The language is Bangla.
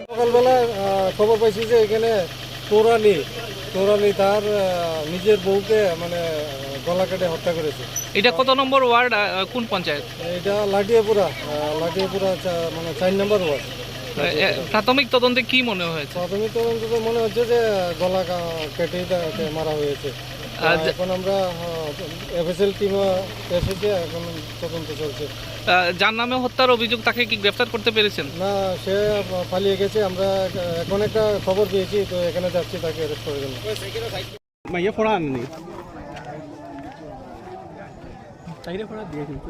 সকালবেলা খবর পাইছি যে এখানে তোরানি তার নিজের বউকে মানে গলা কেটে হত্যা করেছে। এটা কত নম্বর ওয়ার্ড, কোন পঞ্চায়েত? এটা লাটিয়াপুরা মানে 4 নম্বর ওয়ার্ড। প্রাথমিক তদন্তে কি মনে হয়েছে? প্রাথমিক তদন্তে মনে হচ্ছে যে গলা কেটেই তাকে মারা হয়েছে। এখন আমরা এফএসএল টিম এসেছে, এখন তদন্ত চলছে। যার নামে হত্যার অভিযোগ তাকে কি গ্রেফতার করতে পেরেছেন? না, সে পালিয়ে গেছে। আমরা এখন একটা খবর পেয়েছি, তো এখানে যাচ্ছি তাকে অ্যারেস্ট করার জন্য। মাইয়া পড়া আননি তাইরে পড়া দিয়ে কিন্তু